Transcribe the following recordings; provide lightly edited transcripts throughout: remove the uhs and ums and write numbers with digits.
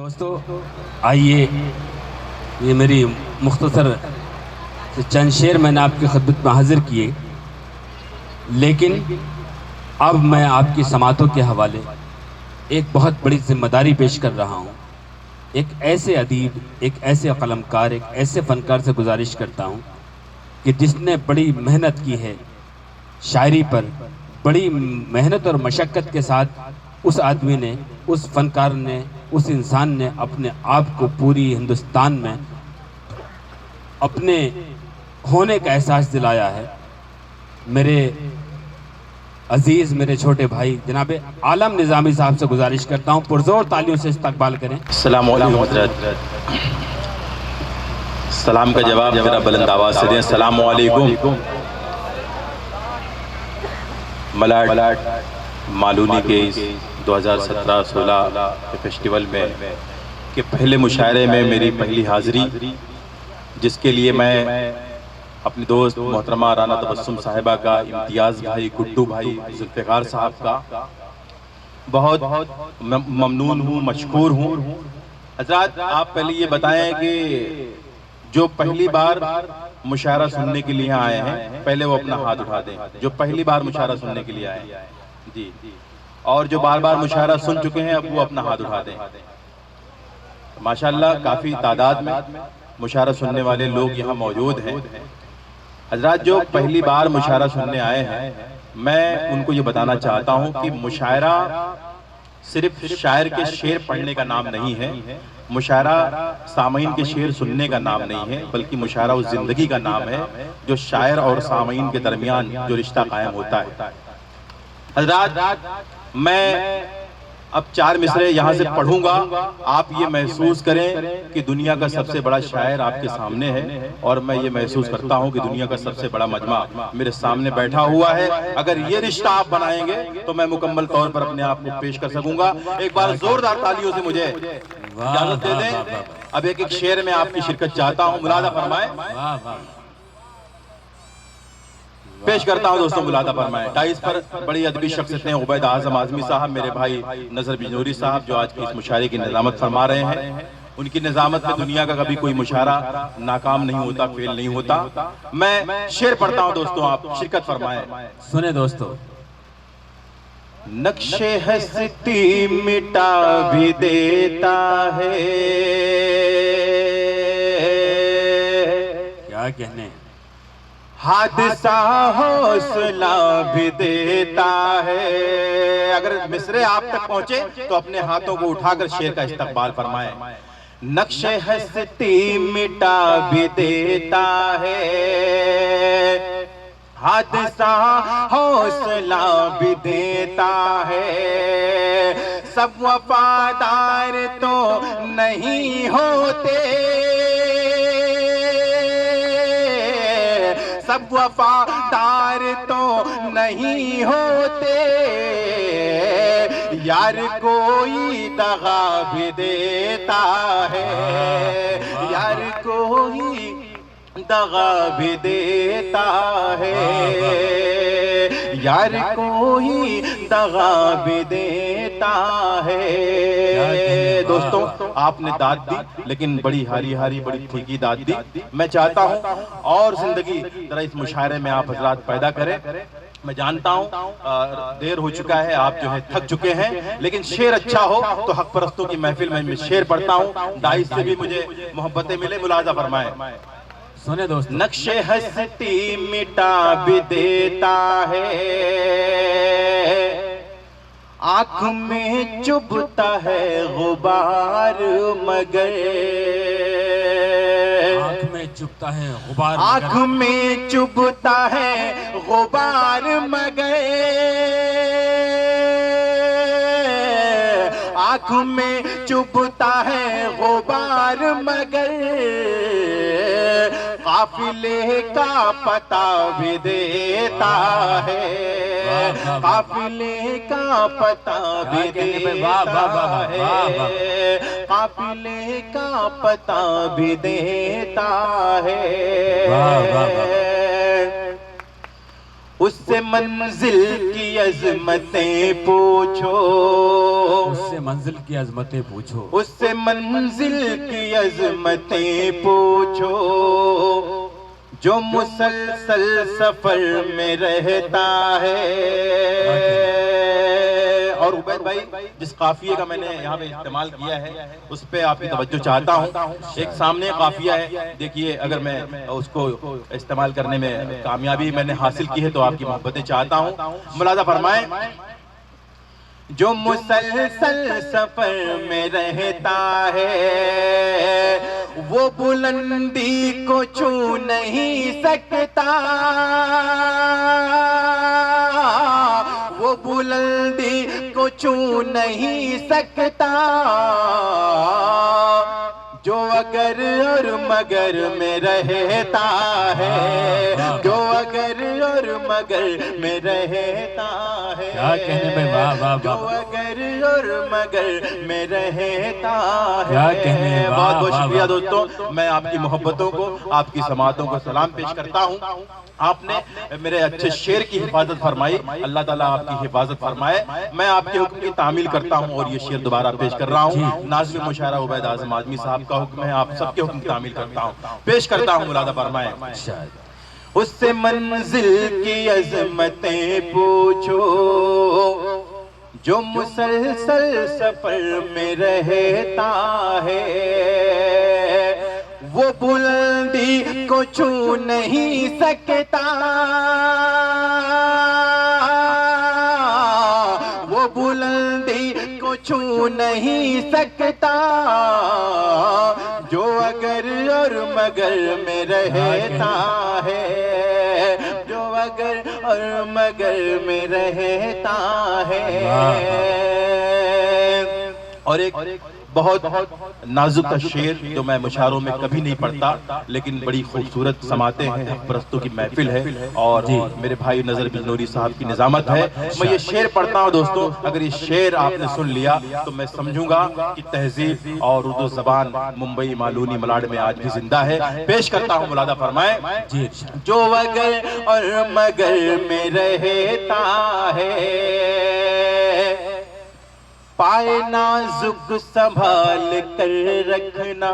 دوستو آئیے یہ میری مختصر چند شعر میں نے آپ کی خدمت میں حاضر کیے، لیکن اب میں آپ کی سماعتوں کے حوالے ایک بہت بڑی ذمہ داری پیش کر رہا ہوں۔ ایک ایسے ادیب، ایک ایسے قلمکار، ایک ایسے فنکار سے گزارش کرتا ہوں کہ جس نے بڑی محنت کی ہے شاعری پر، بڑی محنت اور مشقت کے ساتھ اس آدمی نے، اس فنکار نے، اس انسان نے اپنے آپ کو پوری ہندوستان میں اپنے ہونے کا احساس دلایا ہے۔ میرے عزیز، میرے چھوٹے بھائی جناب عالم نظامی صاحب سے گزارش کرتا ہوں پرزور تالیوں سے استقبال کریں۔ السلام علیکم حضرت، سلام کا جواب میرا بلند آواز سے دیں۔ السلام علیکم۔ ملاٹ مالونی کے اس 2017-16 کے فیسٹیول میں کے پہلے مشاعرے میں میری پہلی حاضری، جس کے لیے میں اپنی دوست محترمہ رانا تبسم صاحبہ کا، امتیاز بھائی، گڈو بھائی، ذوالفقار صاحب کا بہت ممنون ہوں، مشکور ہوں۔ حضرات آپ پہلے یہ بتائیں کہ جو پہلی بار مشاعرہ سننے کے لیے آئے ہیں پہلے وہ اپنا ہاتھ اٹھا دیں، جو پہلی بار مشاعرہ سننے کے لیے آئے ہیں جی، اور جو بار بار مشاعرہ سن چکے ہیں اب وہ اپنا ہاتھ اٹھا دیں۔ ماشاءاللہ کافی تعداد میں مشاعرہ سننے والے لوگ یہاں موجود ہیں۔ حضرات جو پہلی بار مشاعرہ سننے آئے ہیں، میں ان کو یہ بتانا چاہتا ہوں کہ مشاعرہ صرف شاعر کے شعر پڑھنے کا نام نہیں ہے، مشاعرہ سامعین کے شعر سننے کا نام نہیں ہے، بلکہ مشاعرہ اس زندگی کا نام ہے جو شاعر اور سامعین کے درمیان جو رشتہ قائم ہوتا ہے۔ حضرات میں اب 4 مصرعے یہاں سے پڑھوں گا، آپ یہ محسوس کریں کہ دنیا کا سب سے بڑا شاعر آپ کے سامنے ہے، اور میں یہ محسوس کرتا ہوں کہ دنیا کا سب سے بڑا مجمع میرے سامنے بیٹھا ہوا ہے۔ اگر یہ رشتہ آپ بنائیں گے تو میں مکمل طور پر اپنے آپ کو پیش کر سکوں گا۔ ایک بار زوردار تالیوں سے مجھے اجازت دے دیں۔ اب ایک شعر میں آپ کی شرکت چاہتا ہوں، ملاحظہ فرمائیں، پیش کرتا ہوں دوستوں، ملاحظہ فرمائیں۔ ڈائس پر بڑی ادبی شخصیت ہیں عبید اعظم اعظمی صاحب، میرے بھائی نظر بجنوری صاحب جو آج کی اس مشاعرے کی نظامت فرما رہے ہیں۔ ان کی نظامت میں دنیا کا کبھی کوئی مشاعرہ ناکام نہیں ہوتا، فیل نہیں ہوتا۔ میں شعر پڑھتا ہوں دوستوں، آپ شرکت فرمائیں۔ سنیں دوستو۔ نقش ہستی مٹا بھی دیتا ہے، کیا کہنے، حادثہ حوصلہ بھی دیتا ہے۔ اگر مصرعے آپ تک پہنچے تو اپنے ہاتھوں کو اٹھا کر شعر کا استقبال فرمائیں۔ نقش ہستی مٹا بھی دیتا ہے، حادثہ حوصلہ بھی دیتا ہے، سب وفادار تو نہیں ہوتے، سب وفادار تو نہیں ہوتے، یار کوئی دغا بھی دیتا ہے، یار کوئی دغا بھی دیتا ہے، یار کوئی دغا بھی دیتا ہے۔ دوستوں آپ نے داد دی، لیکن بڑی ہاری ہاری بڑی ٹھیکی داد دی۔ میں چاہتا ہوں اور زندگی ذرا اس مشاعرے میں آپ حضرات پیدا کریں۔ میں جانتا ہوں دیر ہو چکا ہے، آپ جو ہے تھک چکے ہیں، لیکن شعر اچھا ہو تو حق پرستوں کی محفل میں شعر پڑھتا ہوں، دائش سے بھی مجھے محبتیں ملے، ملاحظہ فرمائیں۔ سنیں دوستو۔ نقش ہستی مٹا بھی دیتا ہے، آنکھ میں چبھتا ہے غبار مگر، آنکھ میں چبھتا ہے غبار، آنکھ میں چبھتا ہے غبار مگر، آنکھ میں چبھتا ہے غبار مگر، قافلے کا پتہ بھی دیتا ہے، قافلے کا پتہ بھی دیتا ہے، قافلے کا پتہ بھی دیتا ہے۔ اس سے منزل کی عظمتیں پوچھو، اس سے منزل کی عظمتیں پوچھو، اس سے منزل کی عظمتیں پوچھو، جو مسلسل سفر میں رہتا ہے۔ اور عبید بھائی جس قافیے کا میں نے یہاں پہ استعمال کیا ہے اس پہ آپ کی توجہ چاہتا ہوں۔ ایک سامنے قافیہ ہے، دیکھیے اگر میں اس کو استعمال کرنے میں کامیابی میں نے حاصل کی ہے تو آپ کی محبتیں چاہتا ہوں۔ ملاحظہ فرمائیں، جو مسلسل سفر میں رہتا ہے وہ بلندی کو چھو نہیں سکتا، وہ بلندی کو چھو نہیں سکتا، جو اگر اور مگر میں رہتا ہے، جو اگر اور مگر میں رہتا ہے، کیا کہنے میں، واہ واہ جو واہ، اگر اور مگر میں رہتا ہے۔ کیا کہنے، واہ بہت بہت واہ شکریہ واہ۔ دوستوں، میں آپ کی محبتوں کو، آپ کی سماعتوں کو سلام پیش کرتا ہوں۔ آپ نے میرے اچھے شعر کی حفاظت فرمائی، اللہ تعالیٰ آپ کی حفاظت فرمائے۔ میں آپ کے حکم کی تعمیل کرتا ہوں اور یہ شعر دوبارہ پیش کر رہا ہوں۔ ناظم مشاعرہ عبید اعظم آدمی صاحب کا حکم ہے، آپ سب کے حکم کی تعمیل کرتا ہوں، پیش کرتا ہوں، ملاحظہ فرمائیں۔ اس سے منزل کی عظمتیں پوچھو، جو مسلسل سفر میں رہتا ہے، وہ بلندی کو چھو نہیں سکتا، وہ بلندی کو چھو نہیں سکتا، جو اگر اور مگر میں رہتا ہے، جو اگر اور مگر میں رہتا ہے۔ اور ایک بہت نازک کا شعر جو میں مشاعروں میں کبھی نہیں پڑھتا لیکن بڑی خوبصورت سماعتیں ہیں، حق پرستوں کی محفل ہے اور میرے بھائی نظر بجنوری صاحب کی نظامت ہے۔ میں یہ شعر پڑھتا ہوں دوستوں، اگر یہ شعر آپ نے سن لیا تو میں سمجھوں گا کہ تہذیب اور اردو زبان ممبئی، مالونی، ملاڈ میں آج بھی زندہ ہے۔ پیش کرتا ہوں، ملاحظہ فرمائیں۔ جو اگر اور مگر میں رہتا ہے، پائے نازک سنبھال کر رکھنا،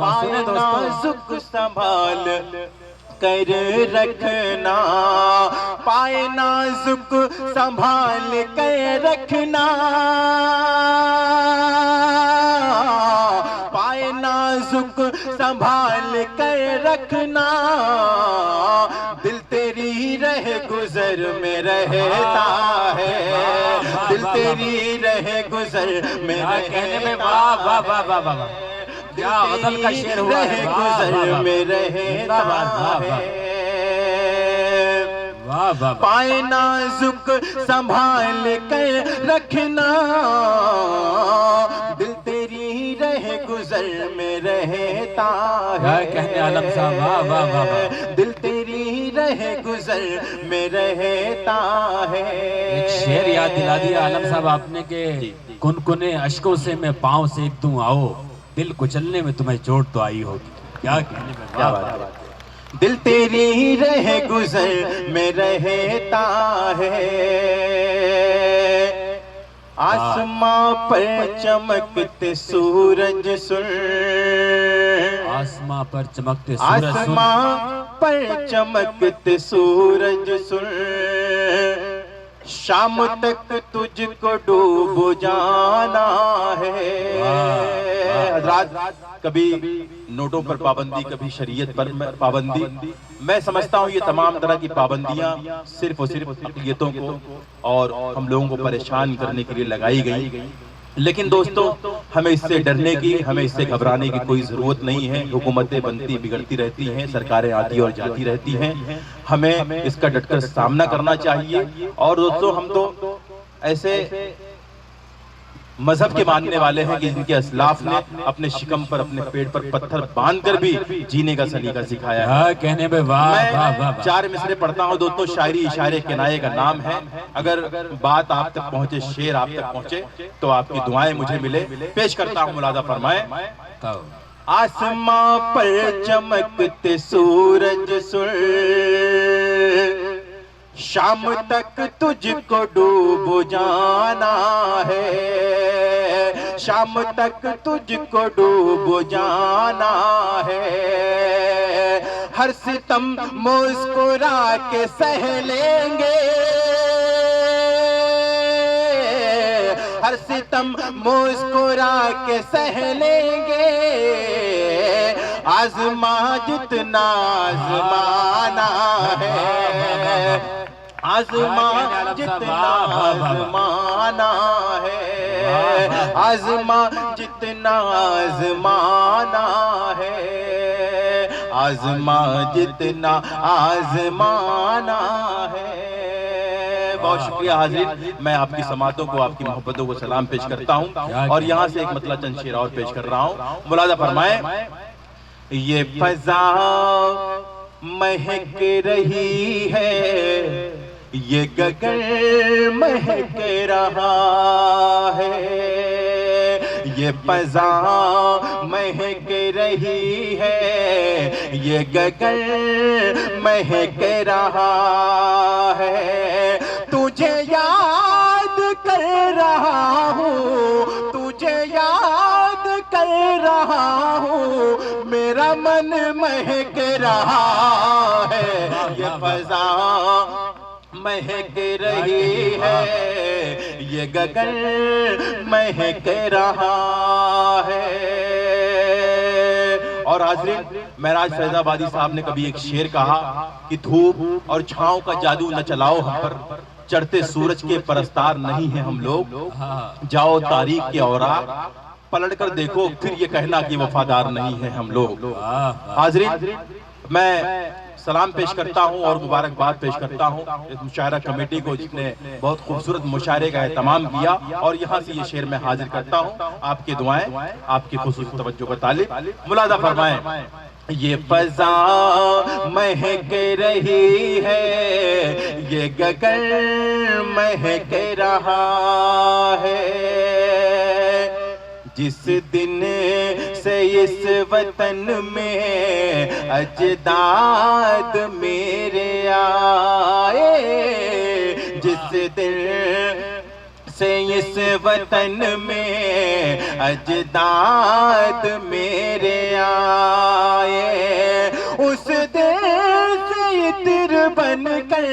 پائے نازک سنبھال کر رکھنا، پائے نازک سنبھال کر رکھنا، پائے نازک سنبھال کر رکھنا، دل تیری رہ گزر میں رہتا ہے، دل تیری رہ گزر میں رہتا ہے، کیا غزل کا شعر ہوا ہے، رہ گزر میں رہتا ہے، پائے نازک سنبھال کر رکھنا، دل تیری رہ گزر میں رہتا ہے، دل تیری رہ گزر میں رہتا ہے۔ ایک شعر یاد دلا دیا عالم صاحب آپ نے کہ کنکنے اشکوں سے میں پاؤں سیک دوں آؤ، دل کچلنے میں تمہیں چوٹ تو آئی ہوگی۔ کیا کہنے میں، کیا بات ہے، دل تیری رہ گزر میں رہتا ہے، آسماں پر چمکتے سورج سن، آسماں پر چمکتے سورج سن، آسماں پر چمکتے سورج سن، شام تک تجھ کو ڈوب جانا ہے۔ حضرات، کبھی نوٹوں پر پابندی، کبھی شریعت پر پابندی، میں سمجھتا ہوں یہ تمام طرح کی پابندیاں صرف اور صرف اقلیتوں کو اور ہم لوگوں کو پریشان کرنے کے لیے لگائی گئی، لیکن دوستو ہمیں اس سے ڈرنے کی، ہمیں اس سے گھبرانے کی کوئی ضرورت نہیں ہے۔ حکومتیں بنتی بگڑتی رہتی ہیں، سرکاریں آتی اور جاتی رہتی ہیں، ہمیں اس کا ڈٹ کر سامنا کرنا چاہیے۔ اور دوستو ہم تو ایسے مذہب کے ماننے والے ہیں کہ جن کے اسلاف نے اپنے شکم پر، اپنے پیٹ پر پتھر باندھ کر بھی جینے کا سلیقہ سکھایا ہے۔ کہنے میں واہ واہ واہ، میں 4 مصرے پڑھتا ہوں دوستو، شاعری اشارے کنائے کا نام ہے۔ اگر بات آپ تک پہنچے، شعر آپ تک پہنچے تو آپ کی دعائیں مجھے ملے۔ پیش کرتا ہوں، ملاحظہ فرمائیں۔ آسماں پر چمکتے سورج سر، شام تک تجھ کو ڈوب جانا ہے، شام تک تجھ کو ڈوب جانا ہے، ہر ستم مسکرا کے سہ لیں گے، ہر ستم مسکرا کے سہ لیں گے، آزما جتنا آزمانا ہے، آزما جتنا آزمانا ہے، آزما جتنا آزمانا ہے، آزما جتنا آزمانا ہے۔ بہت شکریہ حاضرین، میں آپ کی سماعتوں کو، آپ کی محبتوں کو سلام پیش کرتا ہوں، اور یہاں سے ایک مطلع چند شعر اور پیش کر رہا ہوں، ملاحظہ فرمائیں۔ یہ فضا مہک رہی ہے، یہ گگن مہک رہا ہے، یہ فضا مہک رہی ہے، یہ گگن مہک رہا ہے، تجھے یاد کر رہا ہوں، تجھے یاد کر رہا ہوں، میرا من مہک رہا ہے، یہ فضا مہک رہی ہے، یہ گگن مہک رہا ہے۔ اور حاضرین، معراج فیض آبادی صاحب نے کبھی ایک شعر کہا کہ دھوپ اور چھاؤں کا جادو نہ چلاؤ ہم پر، چڑھتے سورج کے پرستار نہیں ہیں ہم لوگ، جاؤ تاریخ کے اوراق پلٹ کر دیکھو، پھر یہ کہنا کہ وفادار نہیں ہیں ہم لوگ۔ حاضرین، میں سلام پیش کرتا ہوں اور مبارکباد پیش کرتا ہوں اس مشاعرہ کمیٹی کو، جس نے بہت خوبصورت مشاعرے کا اہتمام کیا، اور یہاں سے یہ شعر میں حاضر کرتا ہوں، آپ کی دعائیں، آپ کی خصوصی توجہ کا طالب۔ ملاحظہ فرمائیں۔ یہ فضا مہک رہی ہے، یہ گگن مہک رہا ہے، جس دن سے اس وطن میں اجداد میرے آئے، جس دن سے اس وطن میں اجداد میرے آئے، اس دن سے عطر بن کر،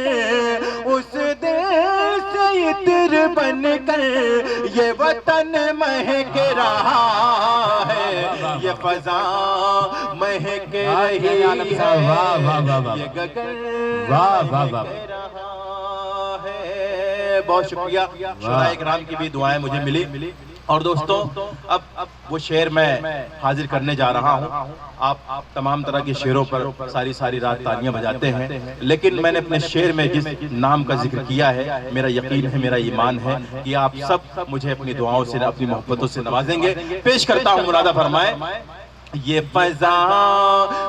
اس دن سے عطر بن کر یہ وطن مہک رہا ہے، یہ فضا مہک رہی ہے، یہ گگن مہک رہا ہے۔ بہت شکریہ، شہدائے اکرام کی بھی دعائیں مجھے ملی۔ اور دوستوں، اب وہ شعر میں حاضر کرنے جا رہا ہوں۔ آپ تمام طرح کے شعروں پر ساری رات تالیاں بجاتے ہیں، لیکن میں نے اپنے شعر میں جس نام کا ذکر کیا ہے، میرا یقین ہے، میرا ایمان ہے کہ آپ سب مجھے اپنی دعاؤں سے، اپنی محبتوں سے نوازیں گے۔ پیش کرتا ہوں، ملاحظہ فرمائیں۔ یہ فضا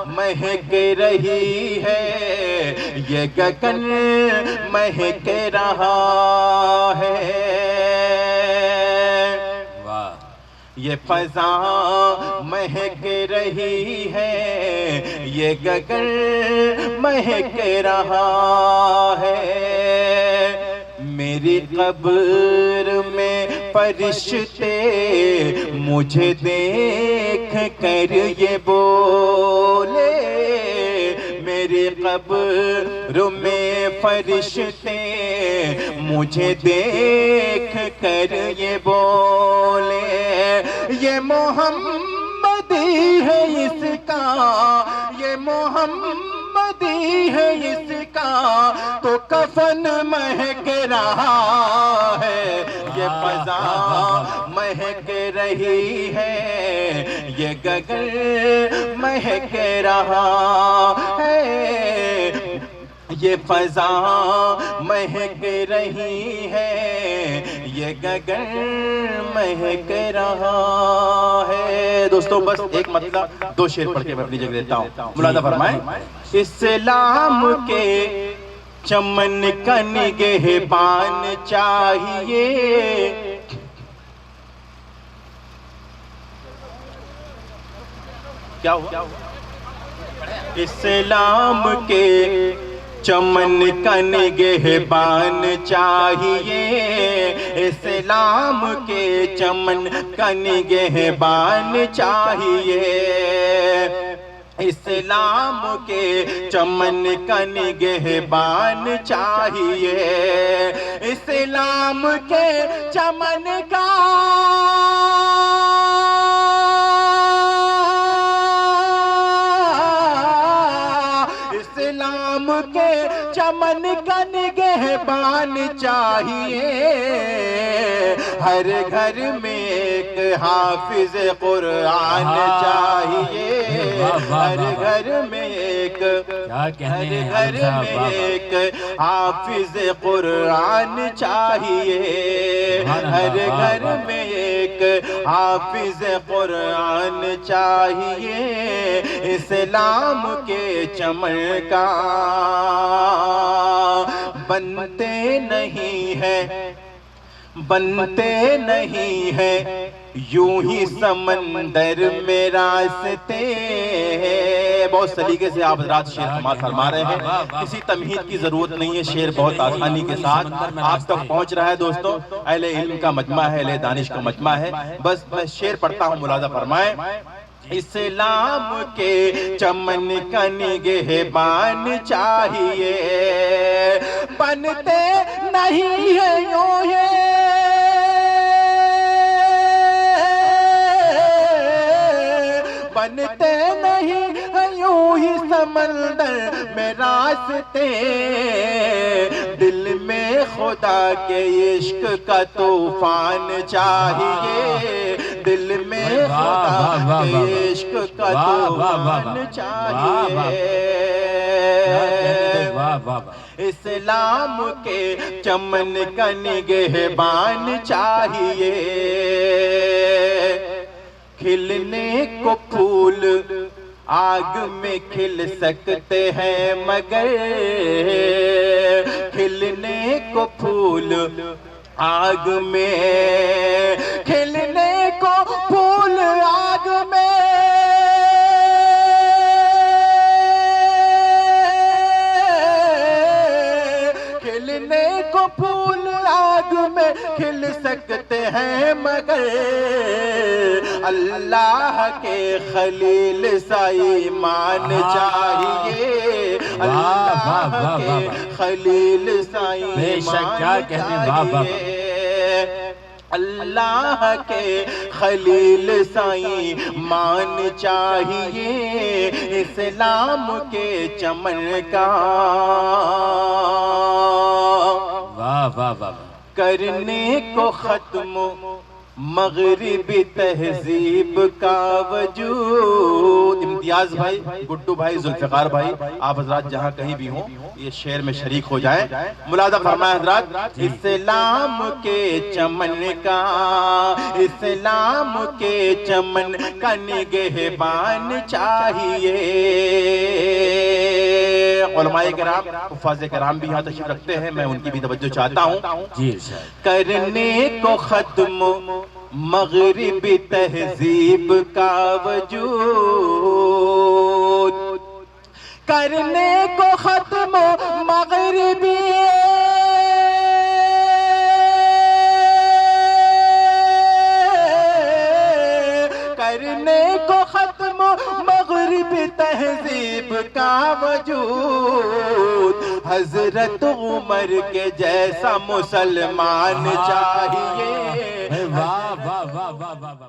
مہک رہی ہے، یہ گگن مہک رہا ہے، یہ فضا مہک رہی ہے، یہ گگن مہک رہا ہے، میری قبر میں فرشتے مجھے دیکھ کر یہ بولے، میری قبر میں فرشتے مجھے دیکھ کر یہ بولے، یہ محمدی ہے اس کا، یہ محمدی ہے اس کا، تو کفن مہک رہا ہے، یہ فضا مہک رہی ہے، یہ گگن مہک رہا ہے، یہ فضا مہک رہی ہے، یہ گگن مہک رہا ہے۔ دوستوں، بس ایک مطلب دو شعر پڑھ کے میں اپنی جگہ دیتا ہوں، ملاحظہ فرمائیں۔ اسلام کے چمن کا نگہبان چاہیے، کیا ہوا؟ اسلام کے چمن کا نگہبان چاہیے، اسلام کے چمن کا نگہبان چاہیے، اسلام کے چمن کا نگہبان چاہیے، اسلام کے چمن کا اسلام کے چمن کا نگہبان چاہیے، ہر گھر میں ایک حافظ قرآن چاہیے، ہر گھر میں ایک حافظ قرآن چاہیے، ہر گھر میں ایک حافظ قرآن چاہیے، اسلام کے چمن کا بنتے نہیں ہے یوں ہی سمندر میں راستے۔ بہت سلیقے سے آپ حضرات شعر کمال فرما رہے ہیں، کسی تمہید کی ضرورت نہیں ہے، شعر بہت آسانی کے ساتھ آپ تک پہنچ رہا ہے۔ دوستو، اہل علم کا مجمع ہے، اہل دانش کا مجمع ہے، بس میں شعر پڑھتا ہوں، ملاحظہ فرمائیں۔ اسلام کے چمن کا نگہبان چاہیے، بنتے نہیں ہے یوں ہے، بنتے نہیں ہے یوں ہی سمندر میں راستے، دل میں خدا کے عشق کا طوفان چاہیے، دل میں خدا کے عشق کا طوفان چاہیے، اسلام کے چمن کا نگہبان چاہیے، کھلنے کو پھول آگ میں کھل سکتے ہیں مگر، کھلنے کو پھول آگ میں، کھلنے کو پھول آگ میں، کھلنے کو پھول آگ میں کھل سکتے ہیں مگر، اللہ کے خلیل سا ایمان چاہیے، اللہ کے خلیل سا ایمان چاہیے، اللہ کے خلیل سا ایمان چاہیے، اسلام کے چمن کا کرنے کو ختم مغربی تہذیب کا وجود۔ امتیاز بھائی، گڈو بھائی، ذوالفقار بھائی، آپ حضرات جہاں کہیں بھی ہوں یہ شعر میں شریک ہو جائیں، ملاحظہ فرمائیں حضرات۔ اسلام کے چمن کا، اسلام کے چمن کا نگہبان چاہیے، علماء کرام، حفاظ کرام بھی یہاں تشریف رکھتے ہیں، میں ان کی بھی توجہ چاہتا ہوں۔ کرنے کو ختم مغربی تہذیب کا وجود، کرنے کو ختم مغربی کرنے کو ختم مغربی تہذیب کا وجود، حضرت عمر کے جیسا مسلمان چاہیے۔ واہ واہ واہ واہ واہ۔